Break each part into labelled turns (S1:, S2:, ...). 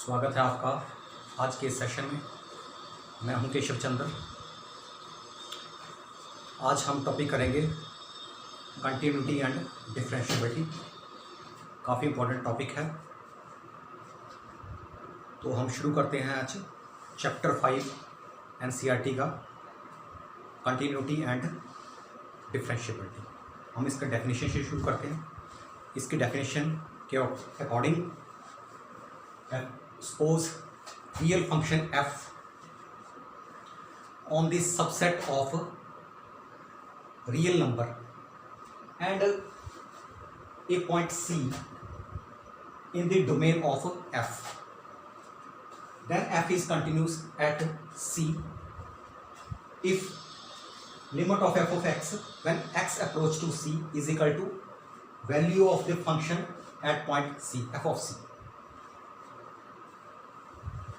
S1: स्वागत है आपका आज के सेशन में। मैं हूं केशव चंद्र। आज हम टॉपिक करेंगे कंटिन्यूटी एंड डिफरेंशिएबिलिटी। काफ़ी इम्पोर्टेंट टॉपिक है, तो हम शुरू करते हैं आज चैप्टर 5 एनसीईआरटी का कंटिन्यूटी एंड डिफरेंशिएबिलिटी। हम इसका डेफिनेशन से शुरू करते हैं। इसकी डेफिनेशन के according suppose real function f on the subset of real number and a point c in the domain of f, then f is continuous at c if limit of f of x when x approach to c is equal to value of the function at point c, f of c।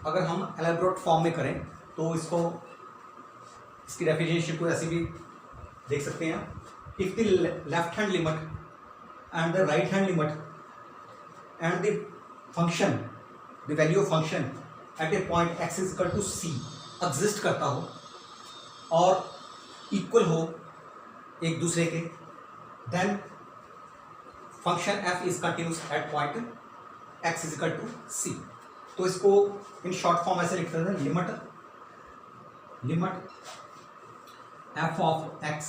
S1: अगर हम elaborate form में करें तो इसकी definition को ऐसे भी देख सकते हैं। If the left hand limit and the right hand limit and the function the value of function at a point x is equal to c exist करता हो और इक्वल हो एक दूसरे के, then function f is continuous at point x is equal to c. तो इसको in short form ऐसे लिखते हैं, limit f of x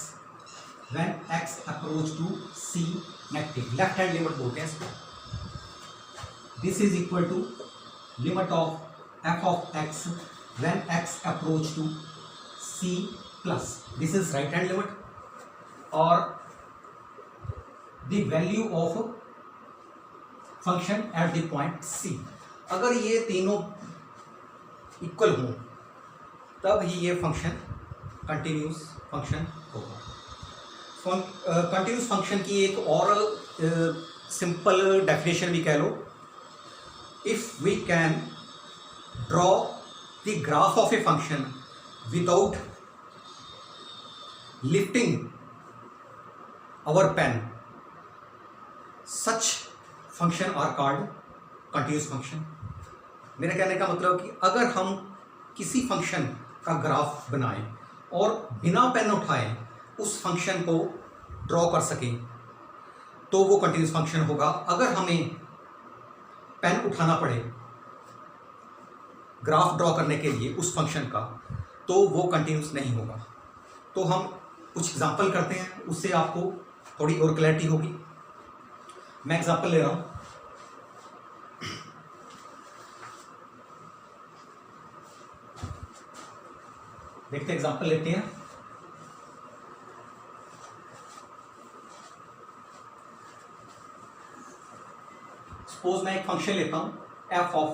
S1: when x approach to c negative, left hand limit बोलते हैं इसको। This is equal to limit of f of x when x approach to c plus, this is right hand limit, और the value of function at the point c. अगर ये तीनों equal हों तब ही ये फंक्शन कंटिन्यूस फंक्शन होगा। Continuous function की एक और सिंपल डेफिनेशन भी कह लो, if we can draw the graph of a function without lifting our pen, such function are called continuous function. मेरे कहने का मतलब कि अगर हम किसी फंक्शन का ग्राफ बनाएं और बिना पेन उठाए उस फंक्शन को ड्रॉ कर सकें तो वो कंटिन्यूस फंक्शन होगा। अगर हमें पेन उठाना पड़े ग्राफ ड्रॉ करने के लिए उस फंक्शन का, तो वो कंटिन्यूस नहीं होगा। तो हम कुछ एग्जांपल करते हैं, उससे आपको थोड़ी और क्लैरिटी होगी। मैं एग्जांपल ले रहा हूँ। देखते एग्जांपल लेते हैं। सपोज मैं एक फंक्शन लेता हूं एफ ऑफ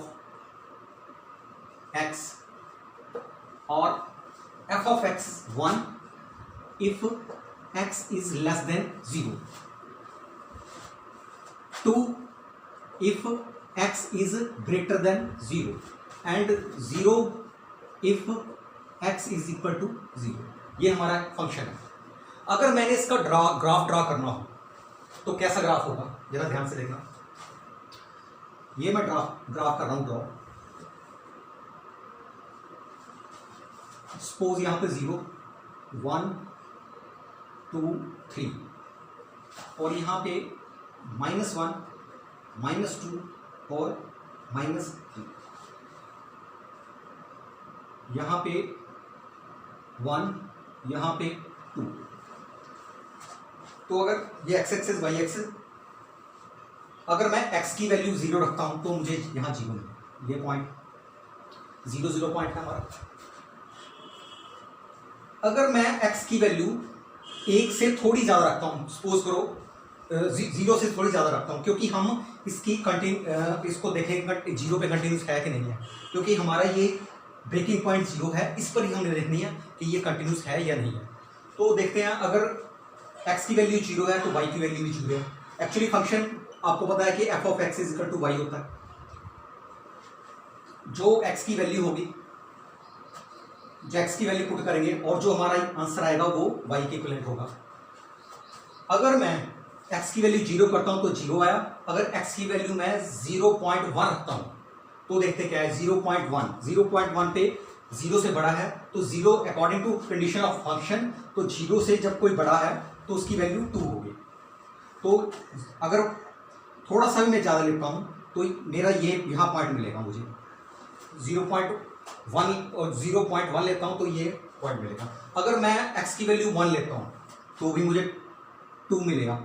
S1: एक्स, और f of x 1 if x is less than 0, 2 if x is greater than 0, and 0 if x is equal to 0। ये हमारा फंक्शन है। अगर मैंने इसका ग्राफ ड्रा करना हो तो कैसा ग्राफ होगा, जरा ध्यान से देखना। ये मैं ग्राफ कर रहा हूं ड्रॉ। सपोज यहां पे 0 1 2 3, और यहां पे -1 -2 और -3, यहां पे 1, यहाँ पे 2। तो अगर ये एक्स एक्सिस वाई एक्सिस, अगर मैं x की वैल्यू 0 रखता हूं तो मुझे यहाँ 0 मिले। ये पॉइंट 0 0 पॉइंट है हमारा। अगर मैं x की वैल्यू 1 से थोड़ी ज़्यादा रखता हूँ, सपोज करो 0 से थोड़ी ज़्यादा रखता हूँ, क्योंकि हम इसकी इसको देखेंगे 0 पे कंटिन्यूस है कि नहीं है, क्योंकि हमारा ये ब्रेकिंग पॉइंट 0 है, इस पर ही हमने देखनी है कि ये कंटिन्यूस है या नहीं है। तो देखते हैं, अगर x की वैल्यू 0 है तो y की वैल्यू भी 0 है। एक्चुअली फंक्शन आपको पता है कि f of x is equal to y होता है। जो x की वैल्यू होगी, जो x की वैल्यू पुट करेंगे और जो हमारा आंसर आएगा वो y के इक्विवेलेंट होगा। अगर मैं x की वैल्यू 0 करता हूं तो 0 आया। अगर x की वैल्यू मैं 0.1 रखता हूं तो देखते क्या है 0.1, 0.1 पे 0 से बड़ा है तो 0 according to condition of function, तो 0 से जब कोई बड़ा है तो उसकी वैल्यू 2 होगी। तो अगर थोड़ा सा भी मैं ज़्यादा लिखता हूँ तो मेरा ये यहाँ पॉइंट मिलेगा मुझे 0.1 और 0.1 लेता हूँ तो ये पॉइंट मिलेगा। अगर मैं x की वैल्यू 1 लेता हूँ तो भी मुझे 2 मिलेगा,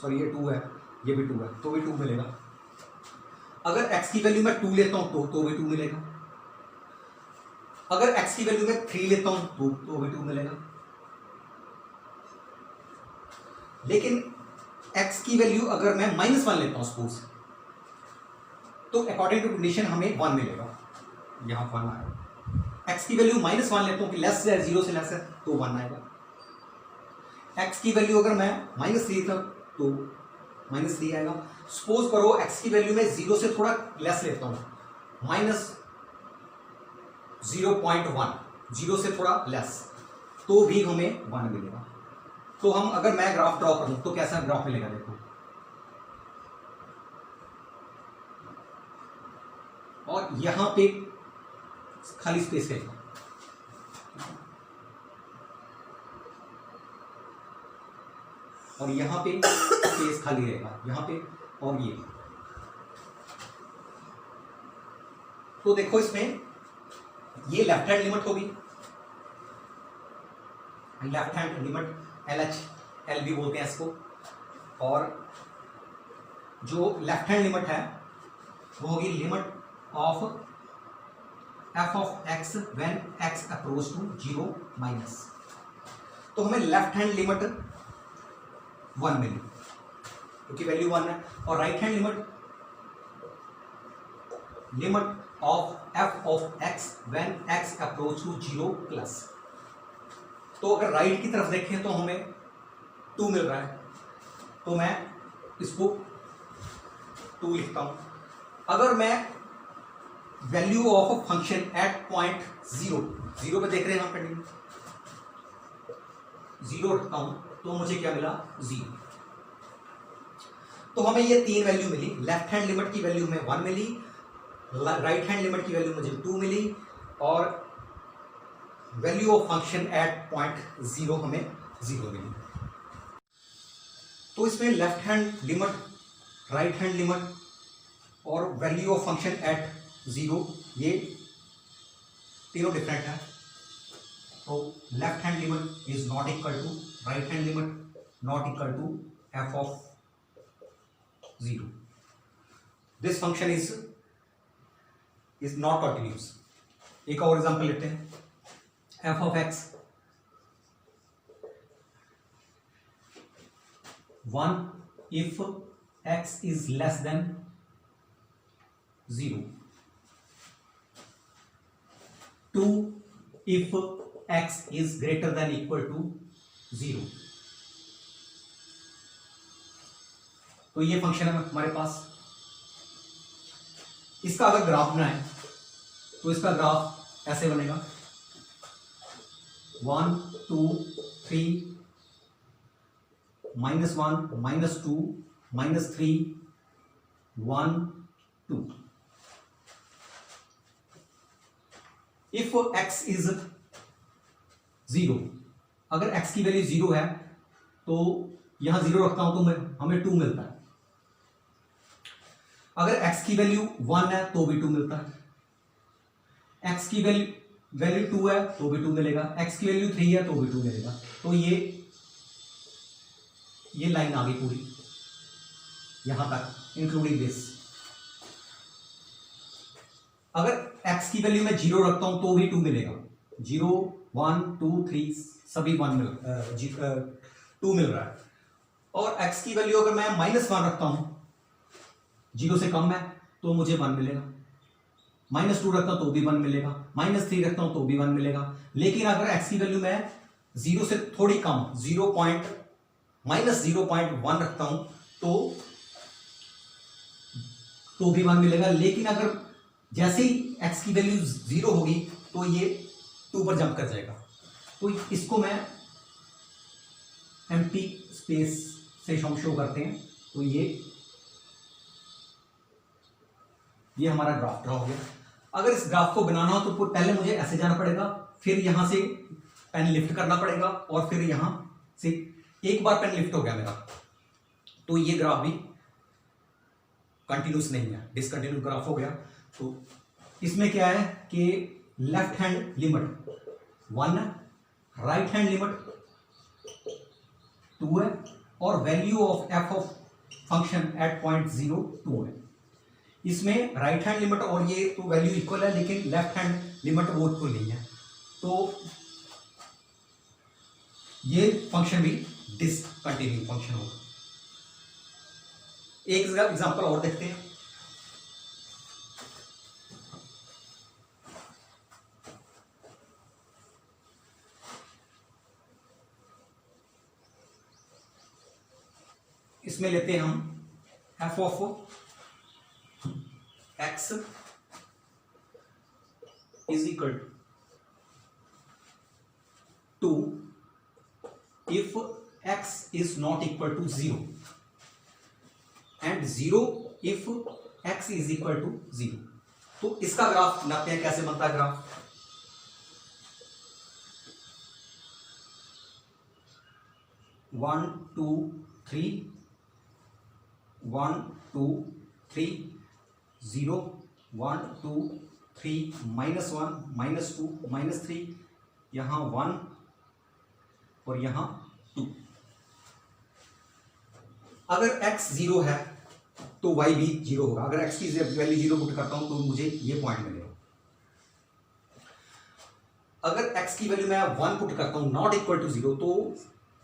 S1: सॉरी ये 2 है, ये भी 2 है तो भी 2 मिलेगा। अगर x की वैल्यू मैं 2 लेता हूँ तो भी 2 मिलेगा। अगर x की वैल्यू मैं 3 लेता हूँ तो भी 2 मिलेगा। लेकिन x की वैल्यू अगर मैं -1 लेता हूँ सपोज, तो अकॉर्डिंग टू कंडीशन हमें 1 मिलेगा, यहां 1 आएगा। x की वैल्यू -1 लेता हूँ कि लेस है, 0 से लेस है तो 1 आएगा। x की वैल्यू अगर मैं -3 था तो -3 आएगा। सपोज करो x की वैल्यू मैं 0 से थोड़ा लेस लेता हूँ, -0.1, 0 से थोड़ा लेस, तो भी हमें 1 मिलेगा। तो हम अगर मैं ग्राफ ड्रॉ करूं तो कैसा ग्राफ मिलेगा, देखो, और यहां पे खाली स्पेस है और यहां पे स्पेस खाली रहेगा, यहां पे और ये। तो देखो इसमें ये लेफ्ट हैंड लिमिट होगी, लेफ्ट हैंड लिमिट LH भी बोलते हैं इसको, और जो लेफ्ट हैंड लिमिट है वो होगी limit of f of x when x approach to 0 minus. तो हमें लेफ्ट हैंड लिमिट 1 मिली क्योंकि वैल्यू 1 है, और right hand limit of f of x when x approach to 0 plus. तो अगर राइट की तरफ देखें तो हमें 2 मिल रहा है, तो मैं इसको 2 लिखता हूं। अगर मैं value of function at point 0 पे देख रहे हैं हम कंटिन्यू 0 रखता हूं तो मुझे क्या मिला 0। तो हमें ये 3 वैल्यू मिली, लेफ्ट हैंड लिमिट की वैल्यू हमें 1 मिली, राइट हैंड लिमिट की वैल्यू मुझे 2 मिली, और value of function at point 0 हमें 0 मिली। तो इसमें left hand limit, right hand limit और वैल्यू ऑफ फंक्शन एट 0 ये तीनों डिफरेंट है। तो left hand limit is not equal to right hand limit not equal to f of 0। This function is not continuous. एक और example लेते हैं, f of x 1 if x is less than 0, 2 if x is greater than equal to 0। तो ये function है हमारे पास। इसका अगर ग्राफ बनाए तो इसका ग्राफ ऐसे बनेगा 1 2 3 -1 -2 -3 1 2। इफ x इज 0, अगर x की वैल्यू 0 है तो यहां 0 रखता हूं तो हमें 2 मिलता है। अगर x की वैल्यू 1 है तो भी 2 मिलता है, x की वैल्यू 2 है तो भी 2 मिलेगा, x की वैल्यू 3 है तो भी 2 मिलेगा। तो ये लाइन आ गई पूरी यहां तक इंक्लूडिंग दिस। अगर x की वैल्यू मैं 0 रखता हूं तो भी 2 मिलेगा, 0 1 2 3 सभी 2 मिल रहा है। और x की वैल्यू अगर मैं -1 रखता हूं, 0 से कम है तो मुझे 1 मिलेगा, -2 रखता हूं तो भी 1 मिलेगा, -3 रखता हूं तो भी 1 मिलेगा। लेकिन अगर x की वैल्यू मैं 0 से थोड़ी कम -0.1 रखता हूं तो भी 1 मिलेगा। लेकिन अगर जैसे ही x की वैल्यू 0 होगी तो ये 2 पर जंप कर जाएगा। तो इसको मैं एम्प्टी स्पेस से हम शो करते हैं। तो ये हमारा ग्राफ ड्रा हो गया। अगर इस ग्राफ को बनाना हो तो पहले मुझे ऐसे जाना पड़ेगा, फिर यहां से पेन लिफ्ट करना पड़ेगा और फिर यहां से एक बार पेन लिफ्ट हो गया मेरा, तो ये ग्राफ भी कंटिन्यूस नहीं है, डिसकंटिन्यूस ग्राफ हो गया। तो इसमें क्या है कि लेफ्ट हैंड लिमिट 1 है, राइट हैंड लिमिट 2 है और value of f of function at point 0 2 है। इसमें राइट हैंड लिमिट और ये तो वैल्यू इक्वल है, लेकिन लेफ्ट हैंड लिमिट वो इक्वल नहीं है, तो ये फंक्शन भी डिसकंटिन्यू फंक्शन होगा। एक एग्जांपल और देखते हैं। इसमें लेते हैं हम f of x is equal to if x is not equal to 0 and 0 if x is equal to 0। तो इसका ग्राफ बनाते हैं, कैसे बनता है ग्राफ। वन टू थ्री 1 2 3 0 1 2 3 -1 -2 -3, यहां 1 और यहां 2। अगर x 0 है तो y भी 0 होगा। अगर x की वैल्यू 0 पुट करता हूं तो मुझे ये पॉइंट मिलेगा। अगर x की वैल्यू मैं 1 पुट करता हूं नॉट इक्वल टू 0, तो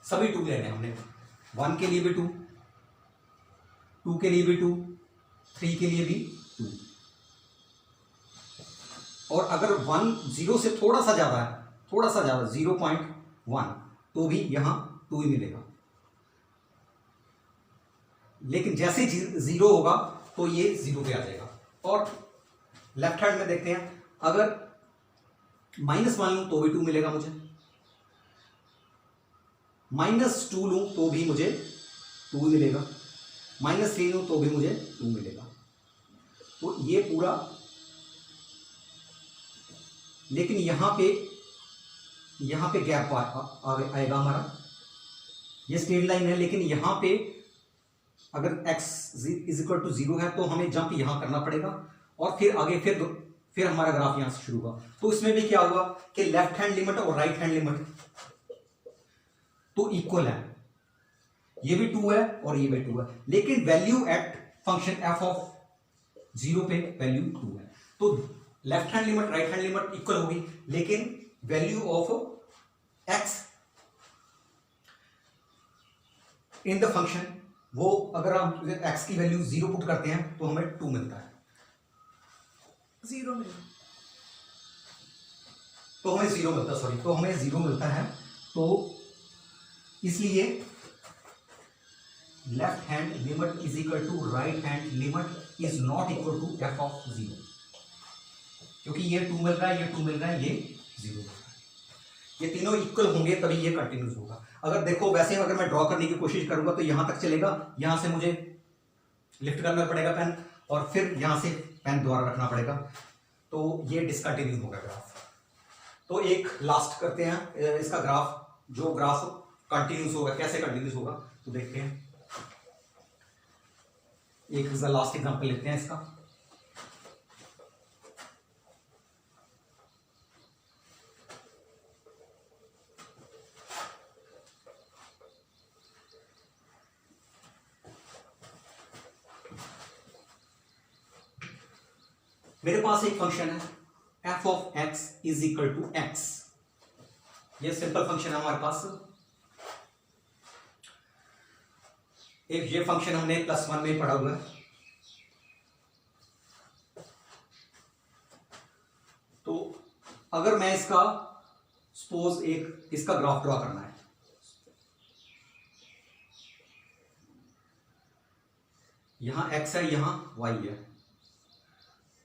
S1: सभी 2 लेने हमने, 1 के लिए भी 2, 2 के लिए भी 2, 3 के लिए भी 2। और अगर 1 0 से थोड़ा सा ज्यादा है, थोड़ा सा ज्यादा 0.1, तो भी यहां 2 ही मिलेगा। लेकिन जैसे 0 होगा तो ये 0 पे आ जाएगा। और लेफ्ट हैंड में देखते हैं, अगर -1 लूं तो भी 2 मिलेगा मुझे, -2 लूं तो भी मुझे 2 मिलेगा, -3 लूं तो भी मुझे 2 मिलेगा। तो ये पूरा, लेकिन यहां पे गैप आएगा हमारा, ये स्ट्रेट लाइन है, लेकिन यहां पे अगर x इज इक्वल टू 0 है तो हमें जंप यहां करना पड़ेगा और फिर आगे फिर हमारा ग्राफ यहां से शुरू होगा। तो इसमें भी क्या हुआ कि लेफ्ट हैंड लिमिट और राइट हैंड लिमिट तो इक्वल है, ये भी 2 है और ये भी 2 है, लेकिन value at function f of 0 पे वैल्यू 2 है। तो left hand limit right hand limit equal होगी, लेकिन value of x in the function, वो अगर हम x की वैल्यू 0 पुट करते हैं तो हमें 2 मिलता है,
S2: 0 मिलेगा,
S1: तो हमें 0 मिलता है, सॉरी, तो हमें 0 मिलता है। तो इसलिए left hand limit is equal to right hand limit is not equal to f of 0, क्योंकि ये 2 मिल रहा है, ये 2 मिल रहा है, ये 0 मिल रहा है। ये तीनों इक्वल होंगे तभी ये कंटिन्यूस होगा। अगर देखो वैसे अगर मैं ड्रॉ करने की कोशिश करूंगा तो यहां तक चलेगा, यहां से मुझे लिफ्ट करना पड़ेगा पेन और फिर यहां से पेन दोबारा रखना पड़ेगा, तो ये डिसकंटिन्यू होगा ग्राफ। तो एक लास्ट करते हैं इसका ग्राफ, जो ग्राफ कंटिन्यूस होगा, कैसे कंटिन्यूस होगा तो देखते हैं। एक लास्ट एग्जांपल लेते हैं इसका। मेरे पास एक फंक्शन है f of x is equal to x, ये सिंपल फंक्शन है हमारे पास। एक ये फंक्शन हमने +1 में पढ़ा हुआ है। तो अगर मैं इसका सपोज एक इसका ग्राफ ड्रॉ करना है, यहां x है, यहां y है,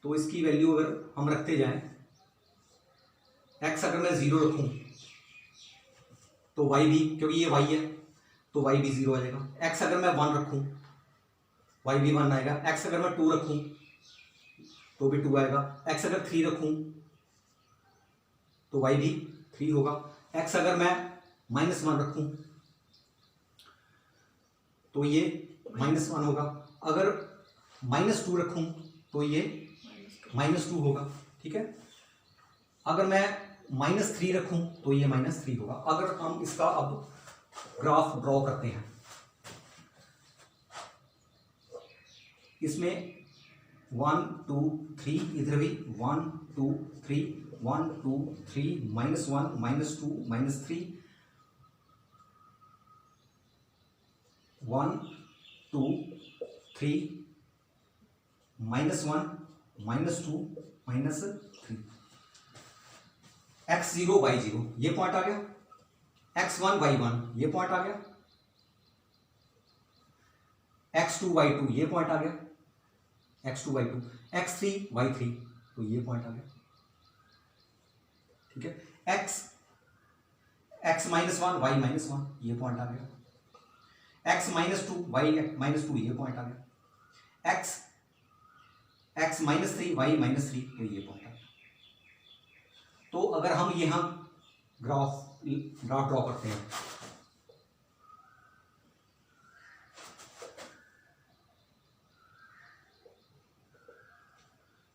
S1: तो इसकी वैल्यू अगर हम रखते जाएं, x अगर मैं 0 रखूं तो y भी, क्योंकि ये y है तो y भी 0 आ जाएगा। x अगर मैं 1 रखूं y भी 1 आएगा। x अगर मैं 2 रखूं तो भी 2 आएगा। x अगर 3 रखूं तो y भी 3 होगा। x अगर मैं -1 रखूं तो ये -1 होगा। अगर -2 रखूं तो ये -2 होगा। ठीक है, अगर मैं -3 रखूं तो ये -3 होगा। अगर हम इसका अब ग्राफ ड्रॉ करते हैं, इसमें 1 2 3, इधर भी 1 2 3 1 2 3 -1 -2 -3 1 2 3 -1 -2 -3, x0 y0 ये पॉइंट आ गया, x1 y1 ये पॉइंट आ गया, x2 y2 ये पॉइंट आ गया, x2 y2 x3 y3 तो ये पॉइंट आ गया। ठीक है, x -1 y -1 ये पॉइंट आ गया, x -2 y -2 ये पॉइंट आ गया, x -3 y -3 तो ये पॉइंट आ गया। तो अगर हम यहां ग्राफ ड्रॉ करते हैं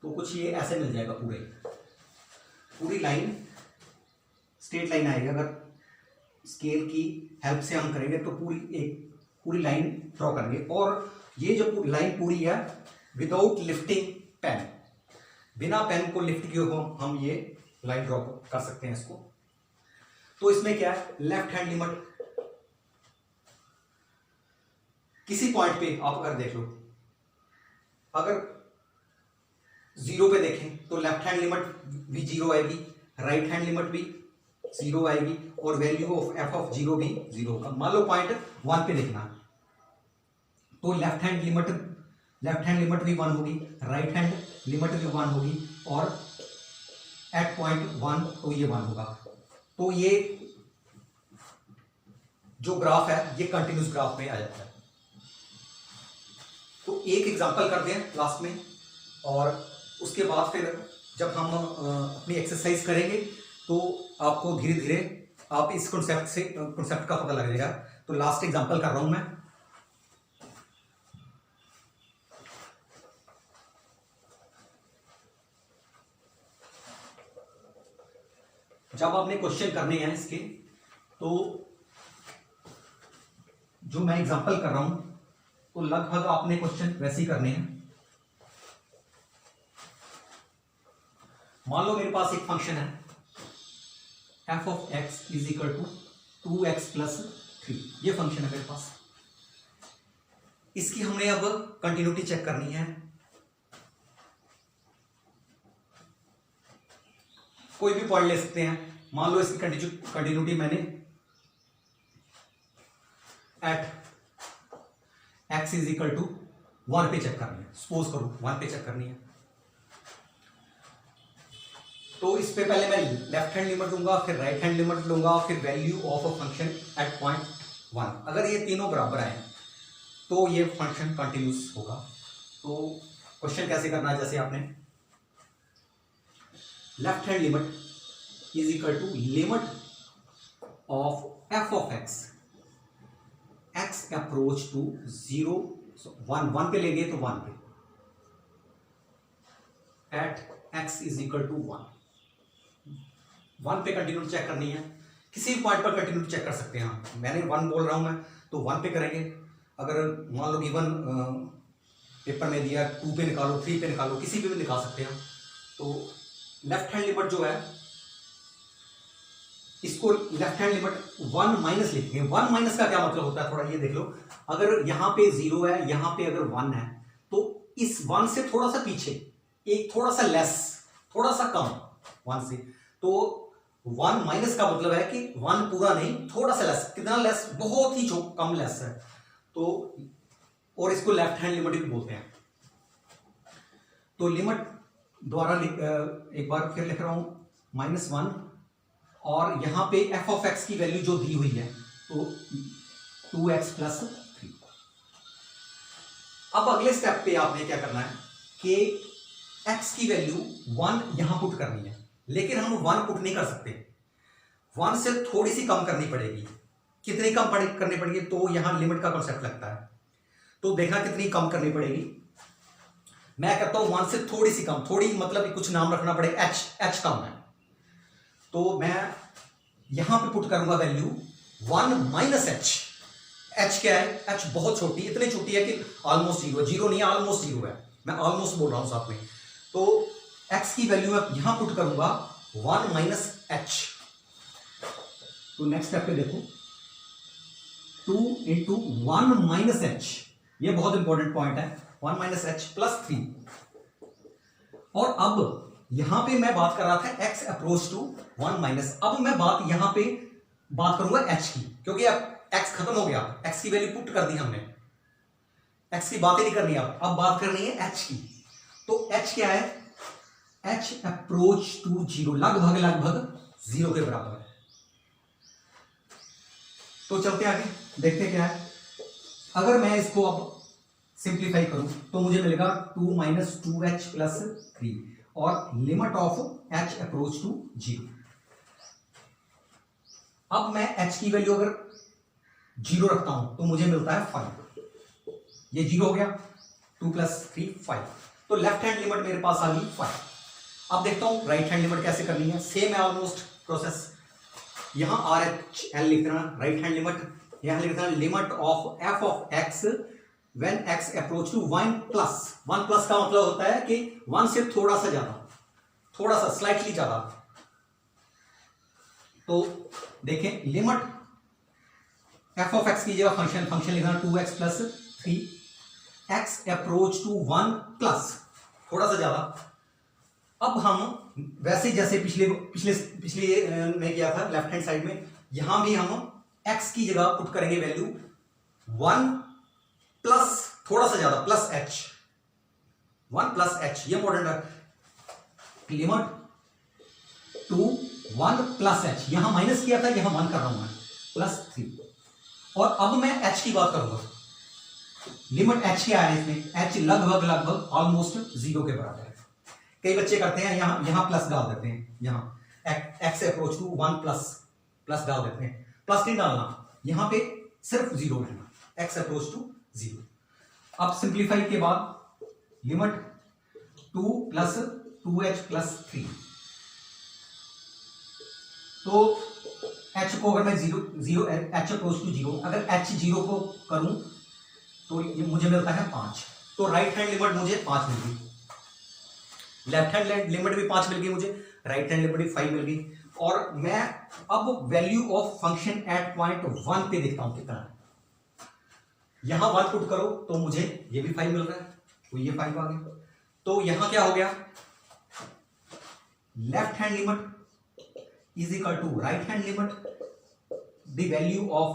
S1: तो कुछ ये ऐसे मिल जाएगा, पूरी लाइन स्ट्रेट लाइन आएगी। अगर स्केल की हेल्प से हम करेंगे तो पूरी लाइन ड्रॉ करेंगे। और ये जो लाइन पूरी है विदाउट लिफ्टिंग पेन, बिना पेन को लिफ्ट किए हम ये लाइन ड्रॉ कर सकते हैं इसको। तो इसमें क्या है, लेफ्ट हैंड लिमिट किसी पॉइंट पे आप अगर देख लो, अगर 0 पे देखें तो लेफ्ट हैंड लिमिट भी 0 आएगी, राइट हैंड लिमिट भी 0 आएगी और वैल्यू ऑफ f ऑफ 0 भी 0 होगा। मान लो पॉइंट 1 पे देखना है तो लेफ्ट हैंड लिमिट भी 1 होगी, राइट हैंड लिमिट भी 1 होगी और एट पॉइंट 1 तो ये 1 होगा। तो ये जो ग्राफ है ये कंटिन्यूस ग्राफ में आ जाता है। तो एक एग्जांपल करते हैं लास्ट में और उसके बाद फिर जब हम अपनी एक्सरसाइज करेंगे तो आपको धीरे धीरे आप इस कॉन्सेप्ट का पता लग जाएगा। तो लास्ट एग्जांपल कर रहा हूं मैं। जब आपने क्वेश्चन करने हैं इसके, तो जो मैं एग्जांपल कर रहा हूं तो लगभग आपने क्वेश्चन वैसे ही करने हैं। मान लो मेरे पास एक फंक्शन है f of x is equal to 2x plus 3, ये फंक्शन है मेरे पास। इसकी हमने अब कंटिन्यूटी चेक करनी है। कोई भी पॉइंट ले सकते हैं। मान लो इसकी कंटिन्यूटी मैंने at x is equal to 1 पे चेक करनी है, सपोज करो 1 पे चेक करनी है। तो इस पे पहले मैं लेफ्ट हैंड लिमिट लूंगा, फिर राइट हैंड लिमिट लूंगा, फिर value of a function at point 1। अगर ये तीनों बराबर आए तो ये फंक्शन कंटिन्यूस होगा। तो क्वेश्चन कैसे करना है, जैसे आपने left hand limit is equal to limit of f of x approach to 0 1 पे लेंगे तो 1 पे at x is equal to 1 पे कंटिन्यूटी चेक करनी है। किसी भी पॉइंट पर कंटिन्यूटी चेक कर सकते हैं हम। मैंने 1 बोल रहा हूं मैं तो 1 पे करेंगे। अगर मान लो गिवन पेपर में दिया 2 पे निकालो, 3 पे निकालो, किसी पे भी निकाल सकते हैं। तो लेफ्ट हैंड लिमिट जो है इसको लेफ्ट हैंड लिमिट 1 माइनस लिखेंगे। 1 माइनस का क्या मतलब होता है, थोड़ा ये देख लो। अगर यहां पे 0 है, यहां पे अगर 1 है तो इस 1 से थोड़ा सा पीछे, एक थोड़ा सा लेस, थोड़ा सा कम 1 से। तो 1 माइनस का मतलब है कि 1 पूरा नहीं, थोड़ा सा लेस। कितना लेस, बहुत ही कम लेस है। तो और इसको लेफ्ट हैंड लिमिट भी बोलते हैं। तो लिमिट द्वारा एक बार फिर लिख रहा हूं -1 और यहां पे f ऑफ x की वैल्यू जो दी हुई है तो 2x प्लस 3। अब अगले स्टेप पे आपने क्या करना है कि x की वैल्यू 1 यहां पुट करनी है, लेकिन हम 1 पुट नहीं कर सकते, 1 से थोड़ी सी कम करनी पड़ेगी। कितनी कम करनी पड़ेगी, तो यहां लिमिट का कॉन्सेप्ट लगता है। तो देखना कितनी कम करनी पड़ेगी। मैं कहता हूं 1 से थोड़ी सी कम, थोड़ी मतलब कुछ नाम रखना पड़ेगा, h कम है, तो मैं यहां पे पुट करूंगा वैल्यू 1 माइनस h क्या है, h बहुत छोटी, इतनी छोटी है कि ऑलमोस्ट जीरो, जीरो नहीं है ऑलमोस्ट जीरो है, मैं ऑलमोस्ट बोल रहा हूं साथ में। तो x की वैल्यू मैं यहां पुट करूंगा 1 माइनस h। तो नेक्स्ट स्टेप पे देखो, 2 इंटू 1 माइनस h, ये बहुत इंपॉर्टेंट पॉइंट है, 1 माइनस h प्लस 3। और अब यहां पे मैं बात कर रहा था x अप्रोच टू 1 माइनस, अब मैं यहां पे बात करूंगा h की, क्योंकि अब x खत्म हो गया, x की वैल्यू पुट कर दी हमने, x की बात ही नहीं करनी, अब बात करनी है h की। तो h क्या है, h अप्रोच टू 0, लगभग 0 के बराबर है। तो चलते आगे देखते क्या है। अगर मैं इसको अब सिंप्लीफाई करूं तो मुझे मिलेगा 2 माइनस 2h प्लस 3 और limit of h approach to 0। अब मैं h की वैल्यू अगर 0 रखता हूं तो मुझे मिलता है 5, ये 0 हो गया, 2 प्लस 3 5, तो लेफ्ट हैंड लिमिट मेरे पास आ गई 5। अब देखता हूं राइट हैंड लिमिट कैसे करनी है, सेम है ऑलमोस्ट प्रोसेस। यहां RHL लिखना राइट हैंड लिमिट, यहां लिखना limit of f of x when x approach to 1 plus. 1 plus का मतलब होता है कि 1 से थोड़ा सा ज्यादा, थोड़ा सा स्लाइटली ज्यादा। तो देखें लिमिट f ऑफ x की जगह फंक्शन लिखना 2x plus 3, x approach to 1 plus थोड़ा सा ज्यादा। अब हम वैसे जैसे पिछले में किया था लेफ्ट हैंड साइड में, यहां भी हम x की जगह पुट करेंगे वैल्यू 1 प्लस थोड़ा सा ज्यादा प्लस h, 1 प्लस h, ये इंपॉर्टेंट है। लिमिट टू 1 प्लस h, यहां माइनस किया था, यहां 1 कर रहा हूं मैं, प्लस 3। और अब मैं h की बात करूंगा, लिमिट h क्या है इसमें, h लगभग ऑलमोस्ट 0 के बराबर है। कई बच्चे करते हैं यहां प्लस डाल देते हैं, यहां x अप्रोच टू 1 प्लस डाल देते हैं, प्लस नहीं डालना, यहां पे सिर्फ 0 रहना, x अप्रोच टू 0। अब सिंप्लीफाई के बाद लिमिट 2 प्लस 2h प्लस 3, तो h को अगर मैं 0 h अप्रोच टू 0, अगर h 0 को करूं तो ये मुझे मिलता है 5। तो राइट हैंड लिमिट मुझे 5 मिल गई, लेफ्ट हैंड लिमिट भी 5 मिल गई मुझे, राइट हैंड लिमिट भी 5 मिल गई। और मैं अब value of function at point 1 पे देखता हूं कितना है। यहां 1 पुट करो तो मुझे ये भी 5 मिल रहा है, तो ये 5 आ गया। तो यहां क्या हो गया, left hand limit is equal to right hand limit, the value of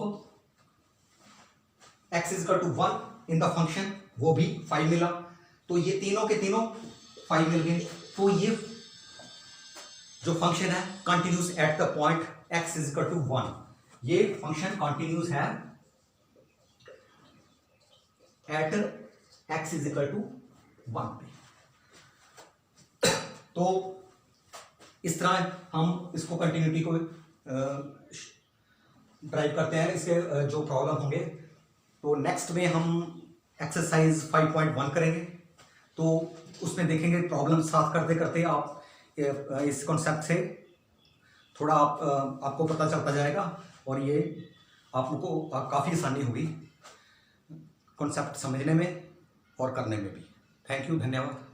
S1: x is equal to 1 in the function, वो भी 5 मिला। तो ये तीनों के तीनों 5 मिल गए। तो ये जो फंक्शन है continuous at the point x is equal to 1, ये फंक्शन कंटिन्यूस है at x is equal to 1 पे। तो इस तरह हम इसको कंटिन्यूटी को ड्राइव करते हैं, इसके जो प्रॉब्लम होंगे। तो नेक्स्ट में हम एक्सरसाइज 5.1 करेंगे, तो उसमें देखेंगे प्रॉब्लम साथ करते करते आप इस कॉन्सेप्ट से थोड़ा आपको पता चलता जाएगा, और ये आपको काफ़ी आसानी होगी कॉन्सेप्ट समझने में और करने में भी। थैंक यू, धन्यवाद।